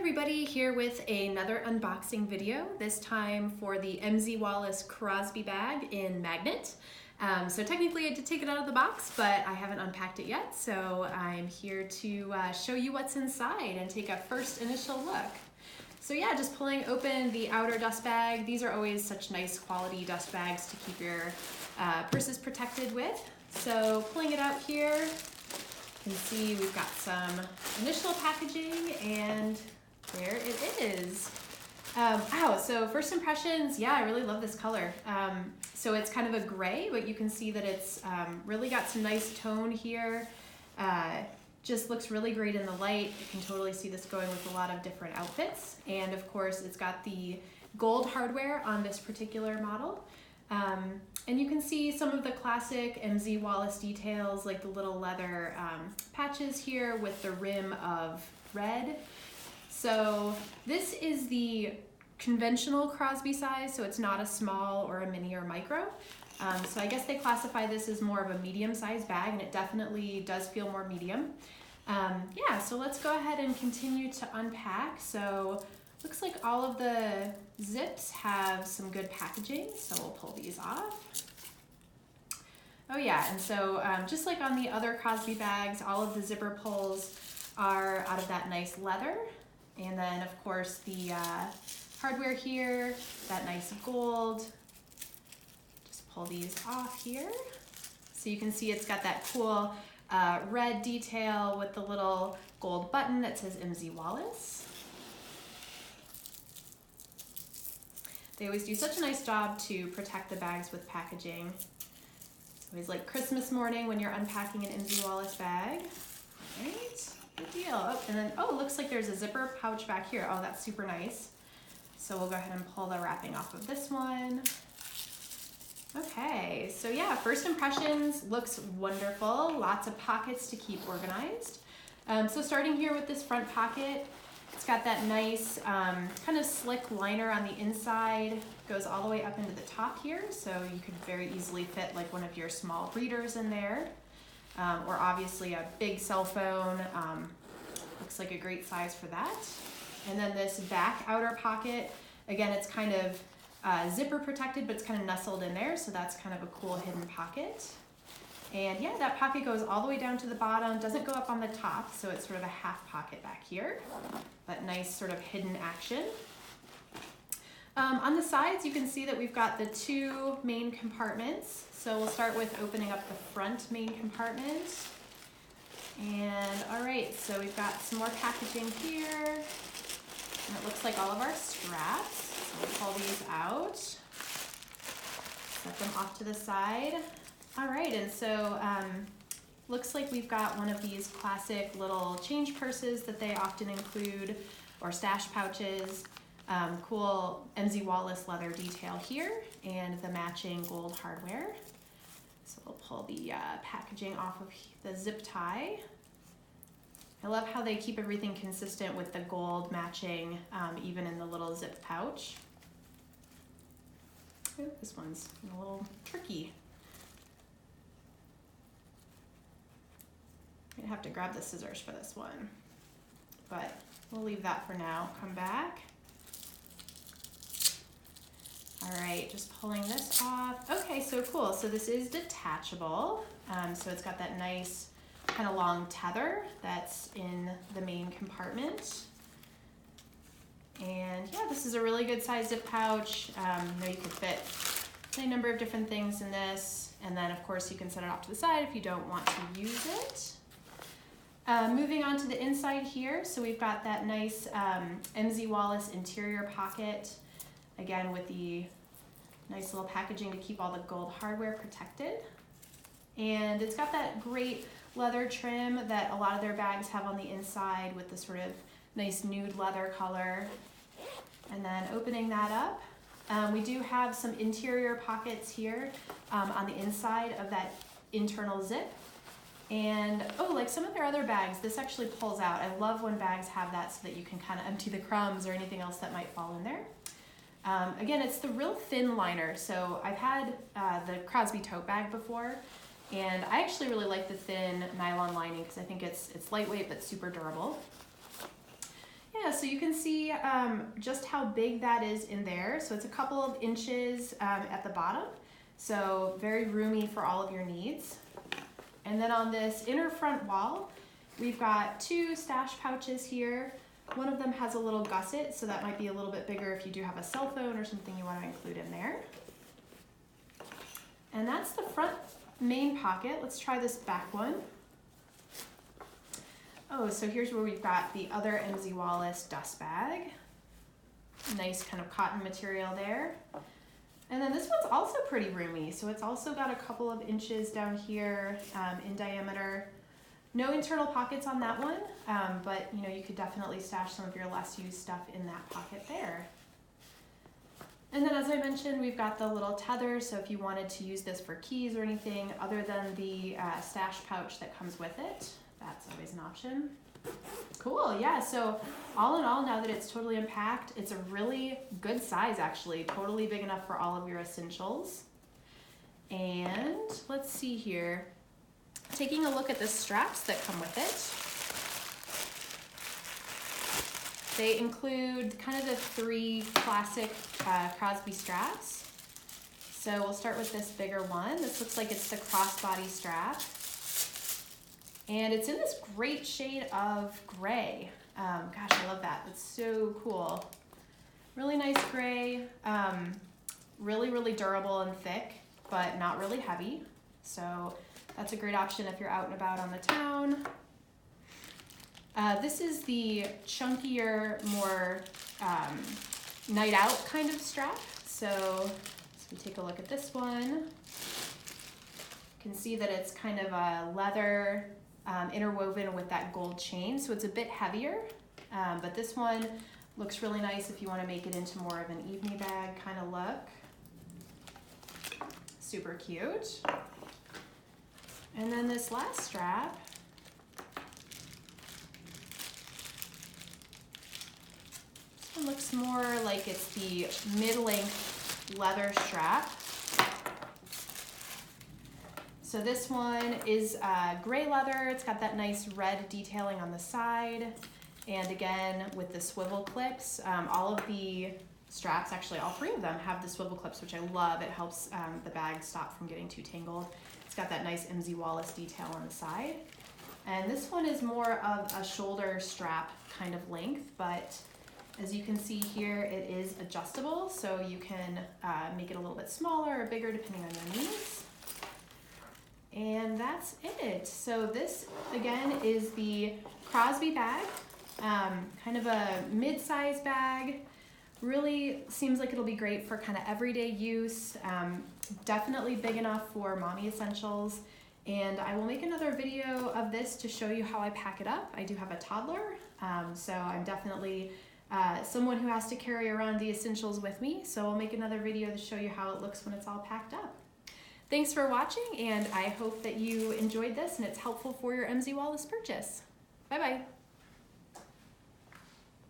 Everybody, here with another unboxing video, this time for the MZ Wallace Crosby bag in magnet. So technically I did take it out of the box, but I haven't unpacked it yet, so I'm here to show you what's inside and take a first initial look. So yeah, just pulling open the outer dust bag. These are always such nice quality dust bags to keep your purses protected with. So pulling it out here, you can see we've got some initial packaging and there it is. Wow, so first impressions, yeah, I really love this color. So it's kind of a gray, but you can see that it's really got some nice tone here. Just looks really great in the light. You can totally see this going with a lot of different outfits. And of course, it's got the gold hardware on this particular model. And you can see some of the classic MZ Wallace details, like the little leather patches here with the rim of red. So this is the conventional Crosby size, so it's not a small or a mini or micro. So I guess they classify this as more of a medium-sized bag, and it definitely does feel more medium. Yeah, so let's go ahead and continue to unpack. So looks like all of the zips have some good packaging, so we'll pull these off. Oh yeah, and so just like on the other Crosby bags, all of the zipper pulls are out of that nice leather. And then of course the hardware here, that nice gold. Just pull these off here. So you can see it's got that cool red detail with the little gold button that says MZ Wallace. They always do such a nice job to protect the bags with packaging. It's always like Christmas morning when you're unpacking an MZ Wallace bag. All right. Good deal. Oh, and then, oh, it looks like there's a zipper pouch back here. Oh, that's super nice. So we'll go ahead and pull the wrapping off of this one. Okay, so yeah, first impressions, looks wonderful. Lots of pockets to keep organized. So starting here with this front pocket, it's got that nice kind of slick liner on the inside, goes all the way up into the top here, so you could very easily fit like one of your small readers in there. Or obviously a big cell phone, looks like a great size for that. And then this back outer pocket, again, it's kind of zipper protected, but it's kind of nestled in there, so that's kind of a cool hidden pocket. And yeah, that pocket goes all the way down to the bottom, doesn't go up on the top, so it's sort of a half pocket back here, but nice sort of hidden action. On the sides, you can see that we've got the two main compartments. So we'll start with opening up the front main compartment. And all right, so we've got some more packaging here. And it looks like all of our straps. So we'll pull these out, set them off to the side. All right, and so looks like we've got one of these classic little change purses that they often include, or stash pouches. Cool MZ Wallace leather detail here and the matching gold hardware. So we'll pull the packaging off of the zip tie. I love how they keep everything consistent with the gold matching even in the little zip pouch. Ooh, this one's a little tricky. I'm gonna have to grab the scissors for this one, but we'll leave that for now. Come back. All right, just pulling this off. Okay, so cool. So this is detachable. So it's got that nice kind of long tether that's in the main compartment. And yeah, this is a really good size zip pouch. You know, you could fit any number of different things in this. And then of course you can set it off to the side if you don't want to use it. Moving on to the inside here. So we've got that nice MZ Wallace interior pocket. Again, with the nice little packaging to keep all the gold hardware protected. And it's got that great leather trim that a lot of their bags have on the inside with the sort of nice nude leather color. And then opening that up, we do have some interior pockets here on the inside of that internal zip. And oh, like some of their other bags, this actually pulls out. I love when bags have that so that you can kind of empty the crumbs or anything else that might fall in there. Again, it's the real thin liner. So I've had the Crosby tote bag before, and I actually really like the thin nylon lining because I think it's lightweight but super durable. Yeah, so you can see just how big that is in there. So it's a couple of inches at the bottom. So very roomy for all of your needs. And then on this inner front wall, we've got 2 stash pouches here. One of them has a little gusset, so that might be a little bit bigger if you do have a cell phone or something you want to include in there. And that's the front main pocket. Let's try this back one. Oh, so here's where we've got the other MZ Wallace dust bag. Nice kind of cotton material there. And then this one's also pretty roomy. So it's also got a couple of inches down here in diameter. No internal pockets on that one, but you know, you could definitely stash some of your less used stuff in that pocket there. And then as I mentioned, we've got the little tether. So if you wanted to use this for keys or anything other than the stash pouch that comes with it, that's always an option. Cool, yeah, so all in all, now that it's totally unpacked, it's a really good size actually, totally big enough for all of your essentials. And let's see here, taking a look at the straps that come with it. They include kind of the 3 classic Crosby straps. So we'll start with this bigger one. This looks like it's the crossbody strap. And it's in this great shade of gray. Gosh, I love that. It's so cool. Really nice gray. Really, really durable and thick, but not really heavy. So that's a great option if you're out and about on the town. This is the chunkier, more night out kind of strap. So we take a look at this one. You can see that it's kind of a leather interwoven with that gold chain, so it's a bit heavier, but this one looks really nice if you want to make it into more of an evening bag kind of look. Super cute. And then this last strap, this one looks more like it's the mid-length leather strap. So this one is gray leather. It's got that nice red detailing on the side. And again, with the swivel clips, all of the straps, actually all 3 of them have the swivel clips, which I love. It helps the bag stop from getting too tangled. It's got that nice MZ Wallace detail on the side. And this one is more of a shoulder strap kind of length, but as you can see here, it is adjustable. So you can make it a little bit smaller or bigger depending on your needs. And that's it. So this, again, is the Crosby bag, kind of a mid-size bag. Really seems like it'll be great for kind of everyday use. Definitely big enough for mommy essentials. And I will make another video of this to show you how I pack it up. I do have a toddler, so I'm definitely someone who has to carry around the essentials with me. So I'll make another video to show you how it looks when it's all packed up. Thanks for watching, and I hope that you enjoyed this and it's helpful for your MZ Wallace purchase. Bye-bye.